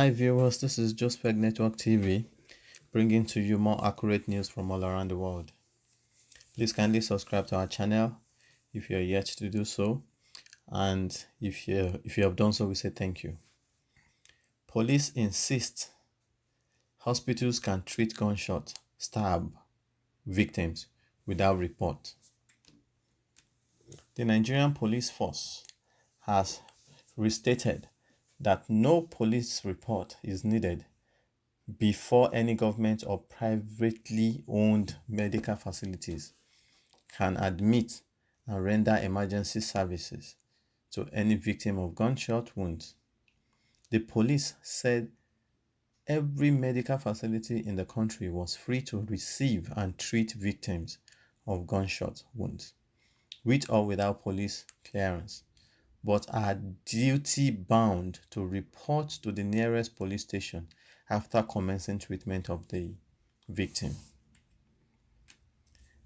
Hi viewers, this is Jospeg Network TV, bringing to you more accurate news from all around the world. Please kindly subscribe to our channel if you are yet to do so, and if you have done so, we say thank you. Police insist hospitals can treat gunshot stab victims without report. The Nigerian police force has restated that no police report is needed before any government or privately owned medical facilities can admit and render emergency services to any victim of gunshot wounds. The police said every medical facility in the country was free to receive and treat victims of gunshot wounds, with or without police clearance, but are duty bound to report to the nearest police station after commencing treatment of the victim.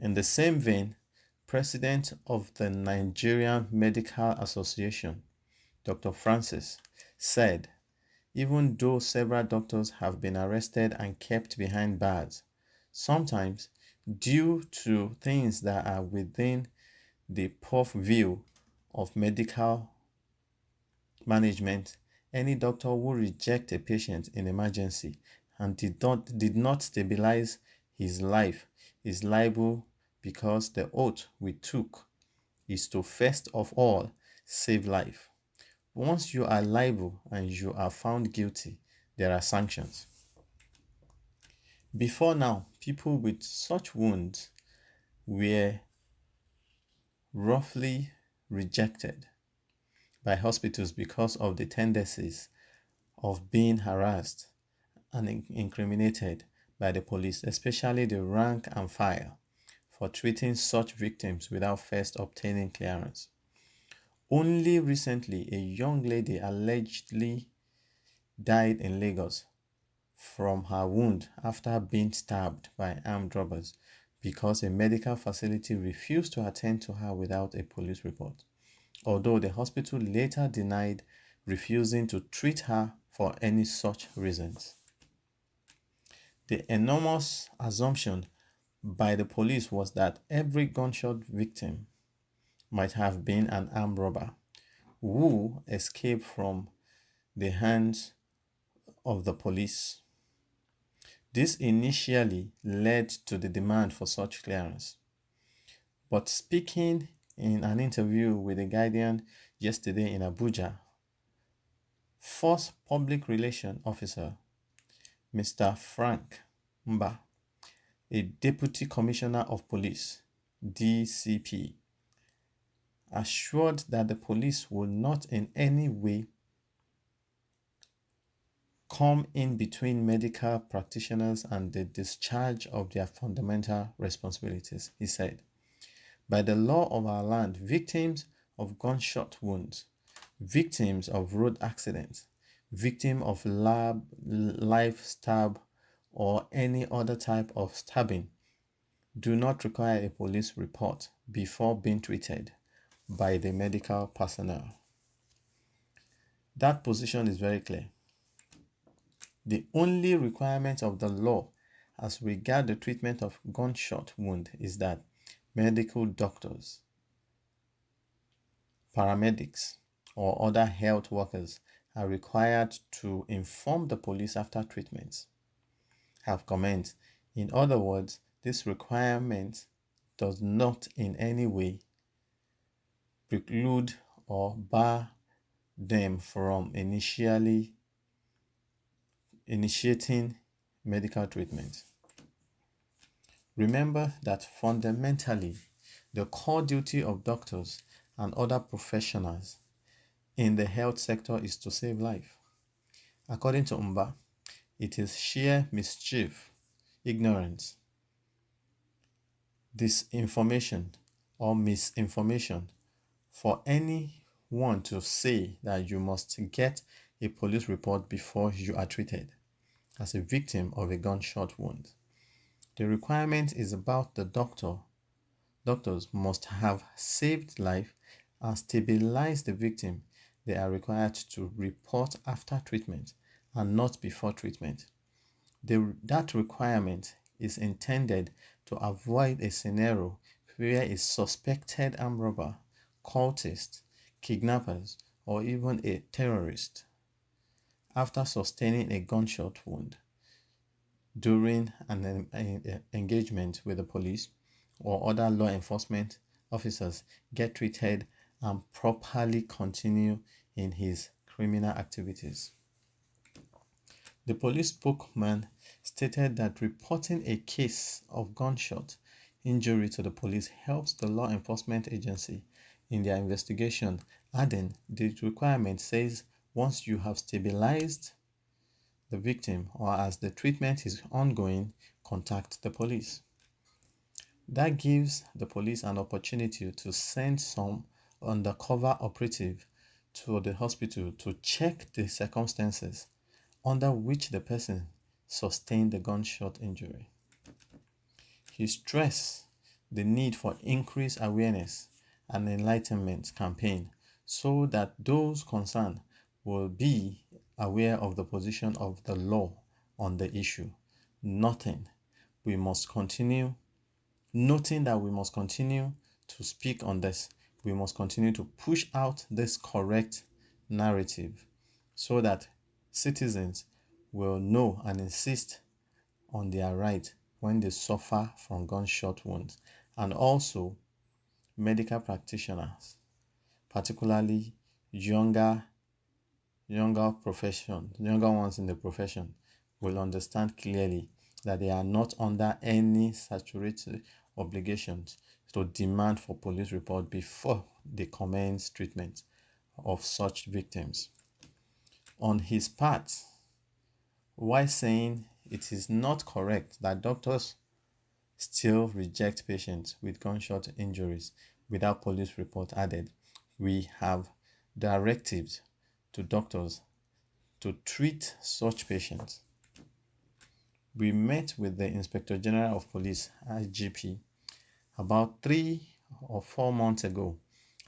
In the same vein, President of the Nigerian Medical Association, Dr. Francis, said even though several doctors have been arrested and kept behind bars, sometimes due to things that are within the purview of medical management, any doctor who rejects a patient in emergency and did not stabilize his life is liable, because the oath we took is to first of all save life. Once you are liable and you are found guilty, there are sanctions. Before now, people with such wounds were roughly rejected by hospitals because of the tendencies of being harassed and incriminated by the police, especially the rank and file, for treating such victims without first obtaining clearance. Only recently, a young lady allegedly died in Lagos from her wound after being stabbed by armed robbers because a medical facility refused to attend to her without a police report, although the hospital later denied refusing to treat her for any such reasons. The enormous assumption by the police was that every gunshot victim might have been an armed robber who escaped from the hands of the police. This initially led to the demand for such clearance. But speaking in an interview with The Guardian yesterday in Abuja, Force Public Relations Officer Mr. Frank Mba, a Deputy Commissioner of Police, DCP, assured that the police will not in any way come in between medical practitioners and the discharge of their fundamental responsibilities. He said, by the law of our land, victims of gunshot wounds, victims of road accidents, victims of life stab or any other type of stabbing do not require a police report before being treated by the medical personnel. That position is very clear. The only requirement of the law as regards the treatment of gunshot wound is that medical doctors, paramedics, or other health workers are required to inform the police after treatment have commenced. In other words, this requirement does not in any way preclude or bar them from initiating medical treatment. Remember that fundamentally, the core duty of doctors and other professionals in the health sector is to save life. According to Mba, it is sheer mischief, ignorance, disinformation, or misinformation for anyone to say that you must get a police report before you are treated as a victim of a gunshot wound. The requirement is about the doctors must have saved life and stabilized the victim. They are required to report after treatment and not before treatment. That requirement is intended to avoid a scenario where a suspected armed robber, cultist, kidnappers, or even a terrorist, after sustaining a gunshot wound during an engagement with the police or other law enforcement officers, get treated and properly continue in his criminal activities. The police spokesman stated that reporting a case of gunshot injury to the police helps the law enforcement agency in their investigation, adding the requirement says once you have stabilized the victim or as the treatment is ongoing, contact the police. That gives the police an opportunity to send some undercover operative to the hospital to check the circumstances under which the person sustained the gunshot injury. He stressed the need for increased awareness and enlightenment campaign so that those concerned will be aware of the position of the law on the issue. Noting that we must continue to speak on this. We must continue to push out this correct narrative so that citizens will know and insist on their right when they suffer from gunshot wounds, and also medical practitioners, particularly younger ones in the profession, will understand clearly that they are not under any statutory obligations to demand for police report before they commence treatment of such victims. On his part, while saying it is not correct that doctors still reject patients with gunshot injuries without police report added, we have directives to doctors to treat such patients. We met with the Inspector General of Police, IGP, about 3 or 4 months ago,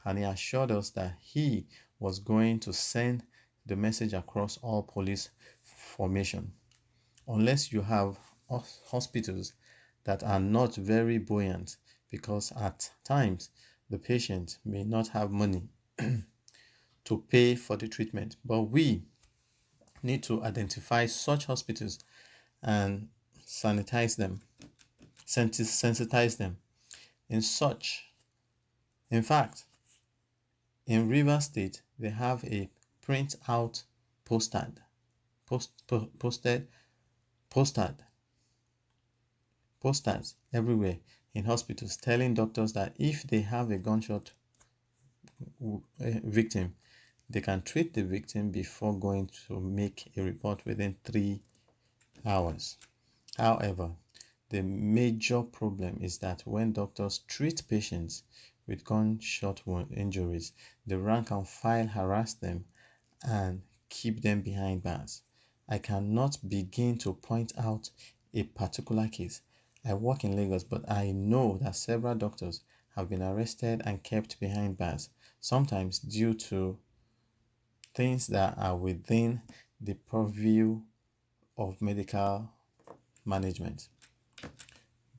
and he assured us that he was going to send the message across all police formation. Unless you have hospitals that are not very buoyant, because at times the patient may not have money to pay for the treatment, but we need to identify such hospitals and sensitize them. In fact, in River State, they have a print-out posted posters everywhere in hospitals telling doctors that if they have a gunshot victim, they can treat the victim before going to make a report within 3 hours. However, the major problem is that when doctors treat patients with gunshot wound injuries, the rank and file harass them and keep them behind bars. I cannot begin to point out a particular case. I work in Lagos, but I know that several doctors have been arrested and kept behind bars, sometimes due to things that are within the purview of medical management.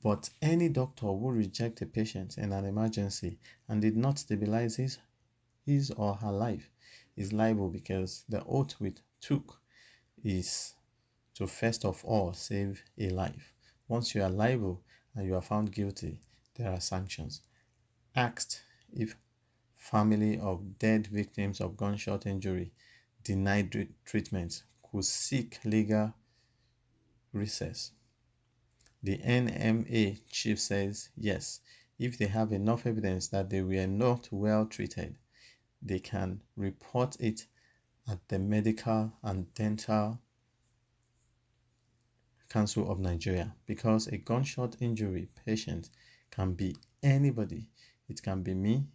But any doctor who rejects a patient in an emergency and did not stabilize his or her life is liable, because the oath we took is to first of all save a life. Once you are liable and you are found guilty, there are sanctions. Asked if family of dead victims of gunshot injury denied treatment could seek legal recess, the NMA chief says yes, if they have enough evidence that they were not well treated, they can report it at the Medical and Dental Council of Nigeria, because a gunshot injury patient can be anybody. It can be me.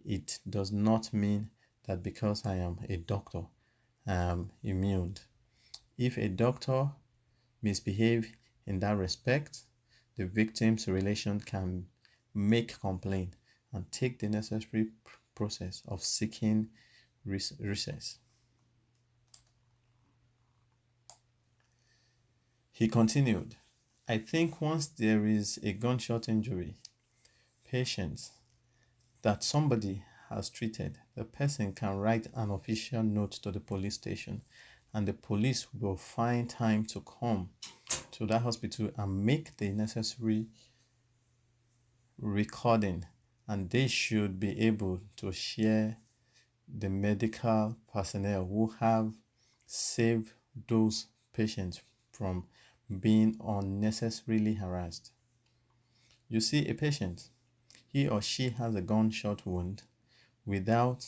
It does not mean that because I am a doctor, I am immune. If a doctor misbehaves in that respect, the victim's relation can make complaint and take the necessary process of seeking recess. He continued, I think once there is a gunshot injury patient that somebody has treated, the person can write an official note to the police station, and the police will find time to come to that hospital and make the necessary recording, and they should be able to share the medical personnel who have saved those patients from being unnecessarily harassed. You see, a patient, he or she has a gunshot wound without,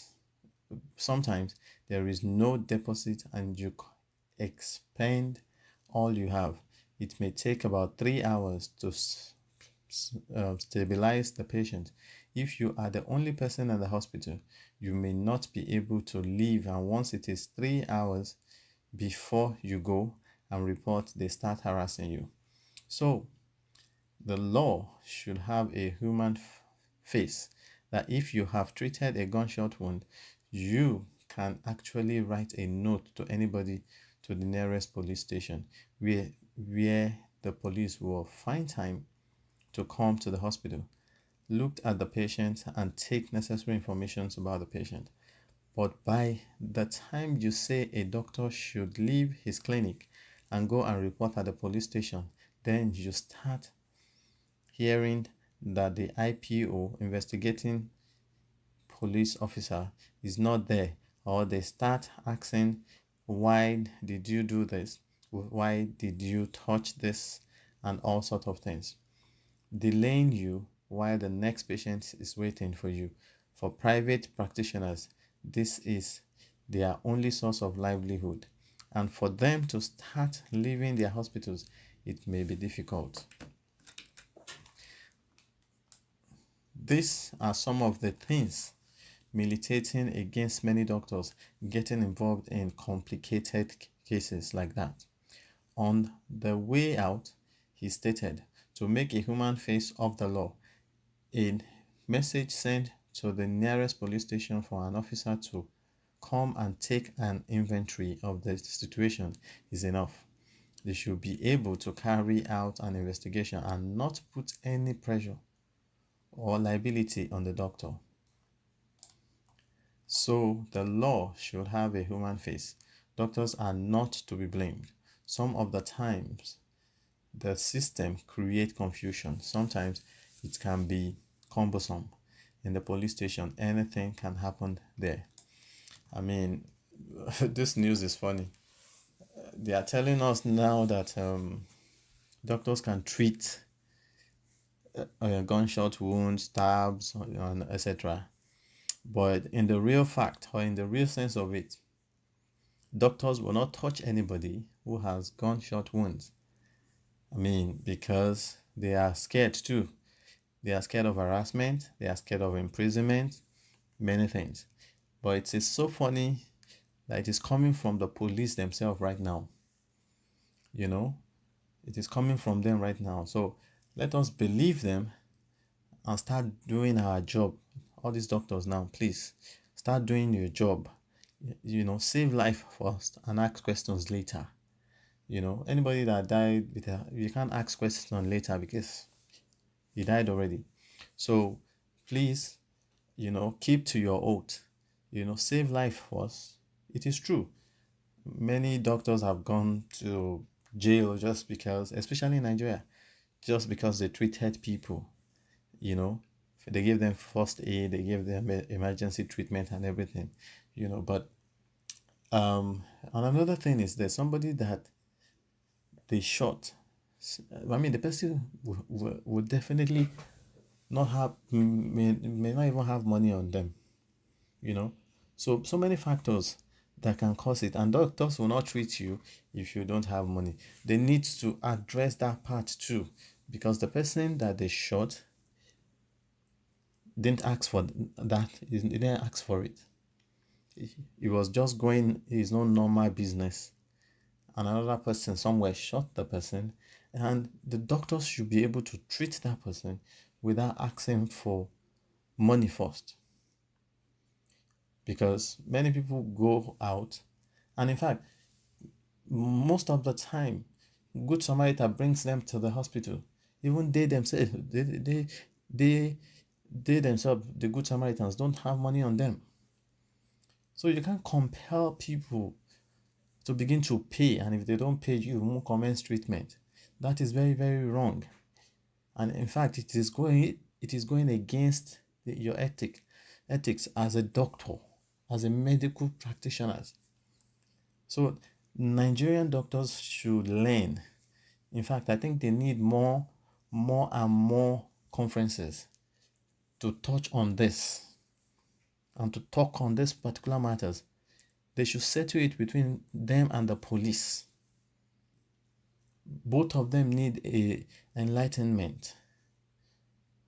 sometimes there is no deposit and you expend all you have. It may take about 3 hours to stabilize the patient. If you are the only person in the hospital, you may not be able to leave, and once it is 3 hours before you go and report, they start harassing you. So the law should have a human face, that if you have treated a gunshot wound, you can actually write a note to anybody, to the nearest police station, where the police will find time to come to the hospital, look at the patient, and take necessary information about the patient. But by the time you say a doctor should leave his clinic and go and report at the police station, then you start hearing that the IPO, investigating police officer, is not there, or they start asking, why did you do this? Why did you touch this? And all sorts of things, delaying you while the next patient is waiting for you. For private practitioners, this is their only source of livelihood, and for them to start leaving their hospitals, it may be difficult. These are some of the things militating against many doctors getting involved in complicated cases like that. On the way out, he stated, to make a human face of the law, a message sent to the nearest police station for an officer to come and take an inventory of the situation is enough. They should be able to carry out an investigation and not put any pressure or liability on the doctor. So the law should have a human face. Doctors are not to be blamed. Some of the times the system creates confusion. Sometimes it can be cumbersome. In the police station, anything can happen there. I mean, this news is funny. They are telling us now that doctors can treat gunshot wounds, stabs, and etc. But in the real fact, or in the real sense of it, doctors will not touch anybody who has gunshot wounds. I mean, because they are scared too. They are scared of harassment. They are scared of imprisonment, many things. But it is so funny that it is coming from the police themselves right now. You know, it is coming from them right now. So let us believe them and start doing our job. All these doctors now, please start doing your job. You know, save life first and ask questions later. You know, anybody that died, you can't ask questions later because he died already. So please, you know, keep to your oath. You know, save life first. It is true. Many doctors have gone to jail just because, especially in Nigeria, just because they treated people. You know, they gave them first aid, they gave them emergency treatment and everything. You know, but and another thing is there's somebody that they shot. I mean, the person would definitely not have, may not even have money on them, you know. So many factors that can cause it, and doctors will not treat you if you don't have money. They need to address that part too, because the person that they shot didn't ask for that. He didn't ask for it. He was just going his own normal business, and another person somewhere shot the person, and the doctors should be able to treat that person without asking for money first. Because many people go out, and in fact, most of the time, Good Samaritan brings them to the hospital. Even they themselves, they, they themselves, the Good Samaritans, don't have money on them. So you can't compel people to begin to pay, and if they don't pay, you won't commence treatment. That is very, very wrong. And in fact, it is going against your ethics as a doctor, as a medical practitioner. So Nigerian doctors should learn. In fact, I think they need more and more conferences to touch on this and to talk on this particular matters. They should settle it between them and the police. Both of them need a enlightenment,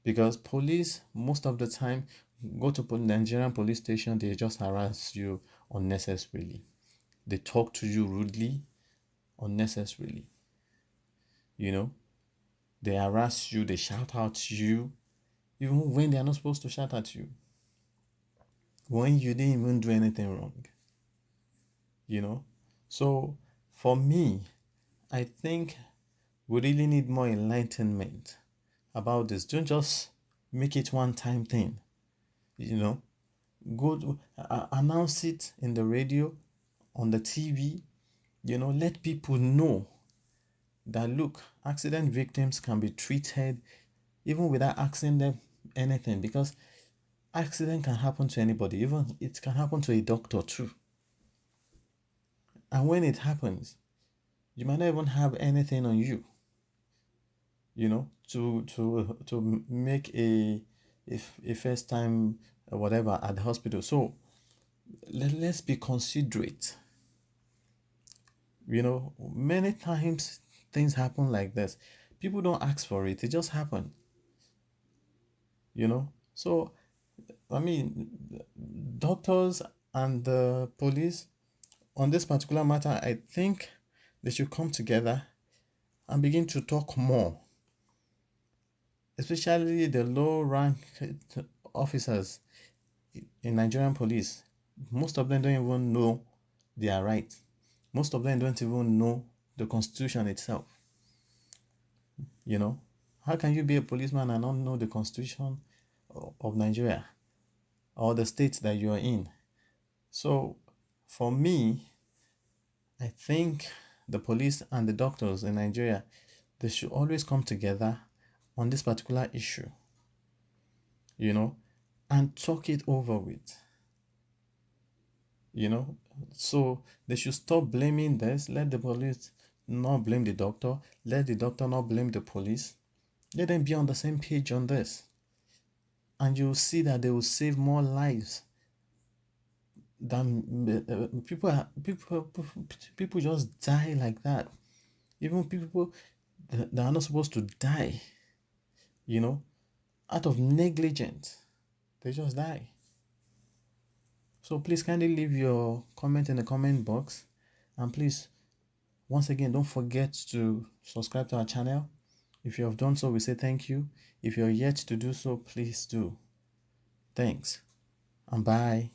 because police most of the time go to Nigerian police station, they just harass you unnecessarily. They talk to you rudely, unnecessarily. They harass you, they shout at you, even when they are not supposed to shout at you, when you didn't even do anything wrong. So for me, I think we really need more enlightenment about this. Don't just make it one time thing. Go to, announce it in the radio, on the TV. Let people know that, look, accident victims can be treated even without asking them anything, because accident can happen to anybody. Even it can happen to a doctor too. And when it happens, you might not even have anything on you, to make a first time whatever at the hospital. So let's be considerate. Many times things happen like this. People don't ask for it. It just happen. So I mean, doctors and the police on this particular matter, I think they should come together and begin to talk more, especially the low rank officers in Nigerian police. Most of them don't even know their rights. Most of them don't even know the constitution itself. How can you be a policeman and not know the constitution of Nigeria or the state that you are in? So for me, I think the police and the doctors in Nigeria, they should always come together on this particular issue, and talk it over with. So they should stop blaming this. Let the police not blame the doctor. Let the doctor not blame the police. Let them be on the same page on this. And you'll see that they will save more lives than people just die like that. Even people that are not supposed to die, out of negligence, they just die. So please kindly leave your comment in the comment box, and please, once again, don't forget to subscribe to our channel. If you have done so, we say thank you. If you're yet to do so, please do. Thanks and bye.